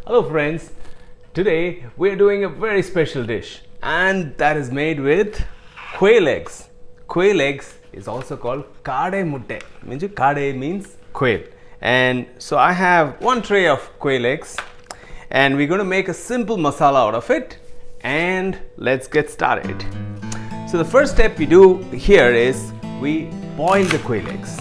Hello friends, today we are doing a very special dish and that is made with quail eggs. Quail eggs is also called Kaadai Muttai. Kaadai means quail. And so I have one tray of quail eggs and we're going to make a simple masala out of it, and let's get started. So the first step we do here is we boil the quail eggs.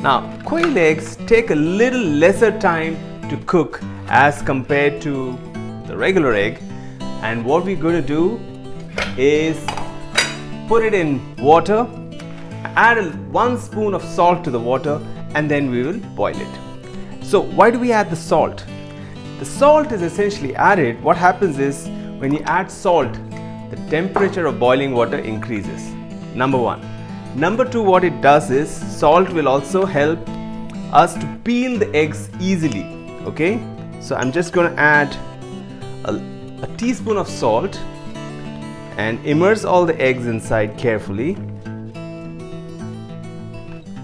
Now quail eggs take a little lesser time to cook as compared to the regular egg, and what we're going to do is put it in water, add 1 spoon of salt to the water, and then we will boil it. So why do we add the salt? The salt is essentially added. What happens is when you add salt, the temperature of boiling water increases. Number one. Number two, what it does is salt will also help us to peel the eggs easily. Okay, so I'm just going to add a teaspoon of salt and immerse all the eggs inside carefully,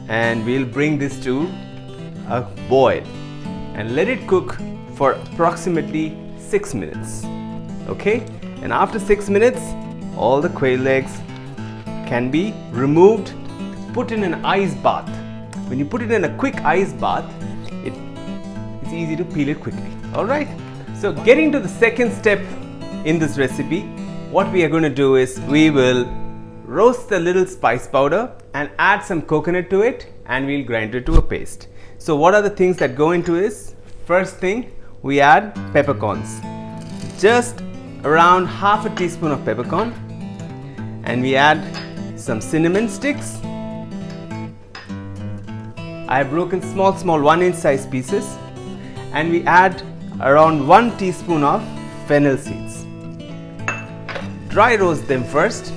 and we'll bring this to a boil and let it cook for approximately 6 minutes. Okay, and after 6 minutes all the quail eggs can be removed, put in an ice bath. When you put it in a quick ice bath, it's easy to peel it quickly. Alright, so getting to the second step in this recipe, what we are going to do is we will roast the little spice powder and add some coconut to it, and we'll grind it to a paste. So what are the things that go into this? First thing, we add peppercorns, just around half a teaspoon of peppercorn, and we add some cinnamon sticks. I have broken small 1-inch size pieces, and we add around 1 teaspoon of fennel seeds. Dry roast them first.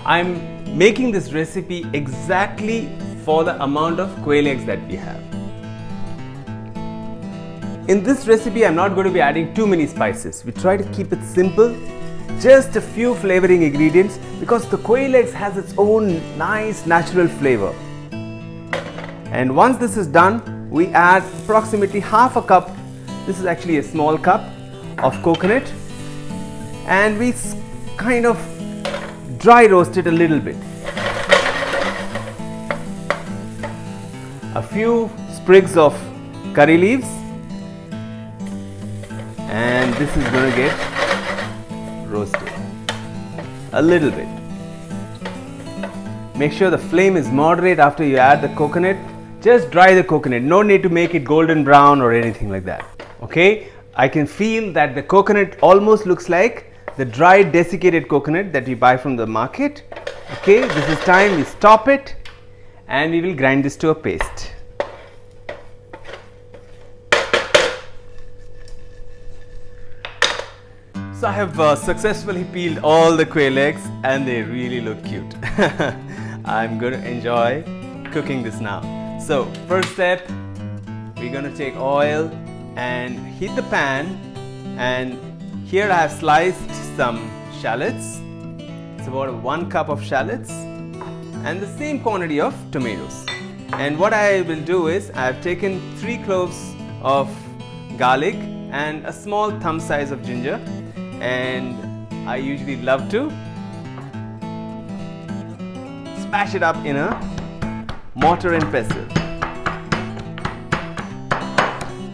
I'm making this recipe exactly for the amount of quail eggs that we have. In this recipe, I'm not going to be adding too many spices. We try to keep it simple, just a few flavoring ingredients, because the quail eggs has its own nice natural flavor. And once this is done, we add approximately half a cup, this is actually a small cup, of coconut, and we kind of dry roast it a little bit. A few sprigs of curry leaves, and this is going to get roasted a little bit. Make sure the flame is moderate after you add the coconut. Just dry the coconut, no need to make it golden brown or anything like that. Okay, I can feel that the coconut almost looks like the dried desiccated coconut that we buy from the market. Okay, this is time we stop it and we will grind this to a paste. So I have successfully peeled all the quail eggs and they really look cute. I'm going to enjoy cooking this now. So first step, we're going to take oil and heat the pan, and here I have sliced some shallots. It's about 1 cup of shallots and the same quantity of tomatoes. And what I will do is I have taken 3 cloves of garlic and a small thumb size of ginger, and I usually love to smash it up in a mortar and pestle.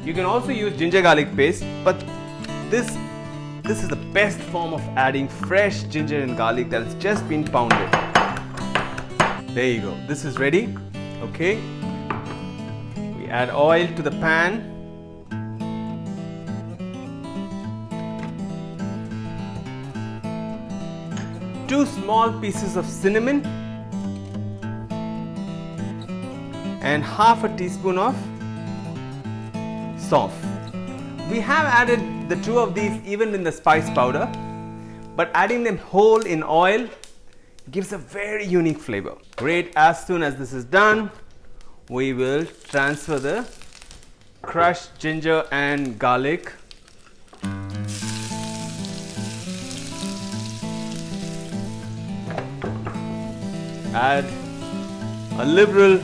You can also use ginger garlic paste, but this is the best form of adding fresh ginger and garlic that has just been pounded. There you go, this is ready. Okay, we add oil to the pan. Two small pieces of cinnamon and half a teaspoon of saunt. We have added the 2 of these even in the spice powder, but adding them whole in oil gives a very unique flavor. Great. As soon as this is done, we will transfer the crushed ginger and garlic add a liberal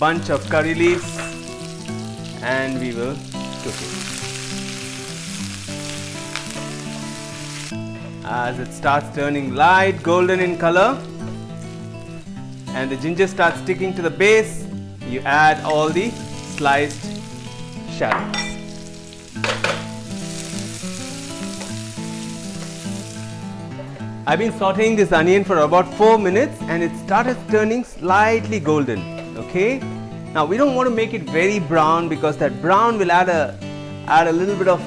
bunch of curry leaves and we will cook it. As it starts turning light golden in color and the ginger starts sticking to the base, you add all the sliced shallots. I've been sauteing this onion for about 4 minutes and it started turning slightly golden. Okay, now we don't want to make it very brown because that brown will add a little bit of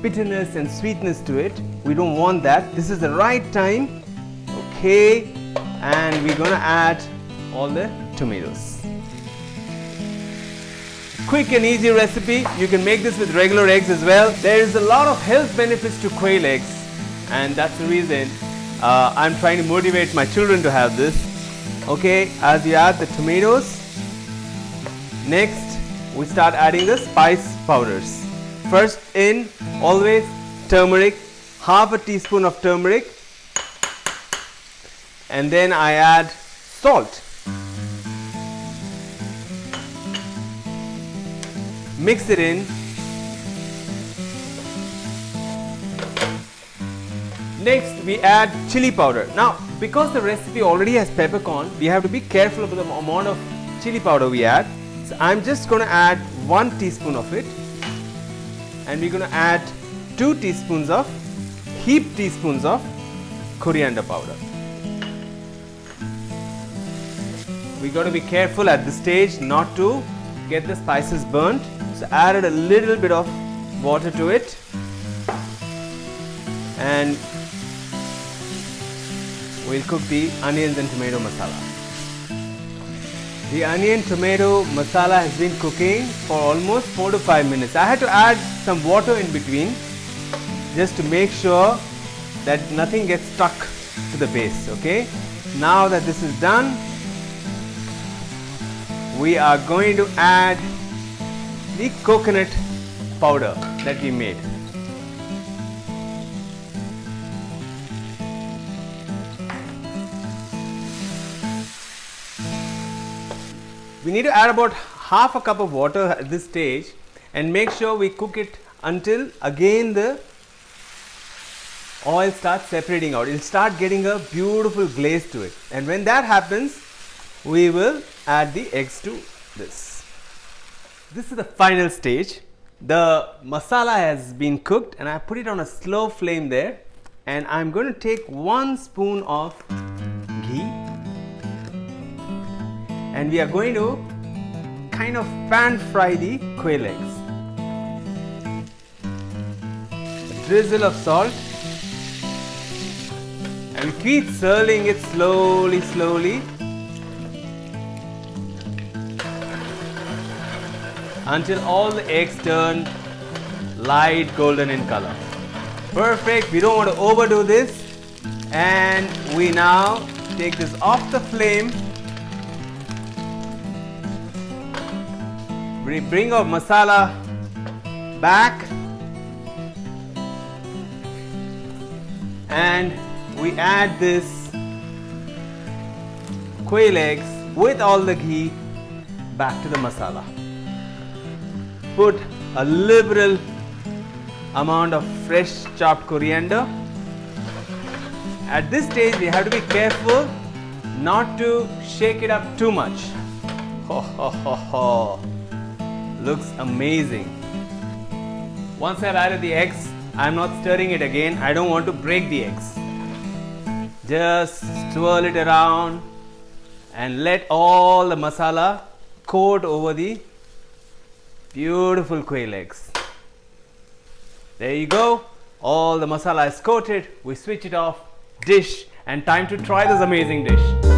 bitterness and sweetness to it. We don't want that. This is the right time. Okay, and we're going to add all the tomatoes. Quick and easy recipe. You can make this with regular eggs as well. There is a lot of health benefits to quail eggs, and that's the reason I'm trying to motivate my children to have this. Okay, as you add the tomatoes, next we start adding the spice powders. First in, always turmeric, half a teaspoon of turmeric, and then I add salt. Mix it in. Next we add chili powder. Now because the recipe already has peppercorn, we have to be careful about the amount of chili powder we add. So I'm just going to add 1 teaspoon of it, and we're going to add 2 teaspoons of heaped teaspoons of coriander powder. We got to be careful at this stage not to get the spices burnt. So added a little bit of water to it, and we'll cook the onions and tomato masala. The onion tomato masala has been cooking for almost 4 to 5 minutes. I had to add some water in between just to make sure that nothing gets stuck to the base. Okay, now that this is done, we are going to add the coconut powder that we made. We need to add about half a cup of water at this stage and make sure we cook it until again the oil starts separating out. It will start getting a beautiful glaze to it, and when that happens, we will add the eggs to this. This is the final stage. The masala has been cooked and I put it on a slow flame there, and I'm going to take 1 spoon of ghee and we are going to kind of pan fry the quail eggs. A drizzle of salt, and we keep swirling it slowly until all the eggs turn light golden in color. Perfect. We don't want to overdo this, and we now take this off the flame. We bring our masala back and we add this quail eggs with all the ghee back to the masala. Put a liberal amount of fresh chopped coriander. At this stage we have to be careful not to shake it up too much. Ho ho ho ho. Looks amazing. Once I've added the eggs, I'm not stirring it again. I don't want to break the eggs. Just swirl it around and let all the masala coat over the beautiful quail eggs. There you go. All the masala is coated. We switch it off, dish, and time to try this amazing dish.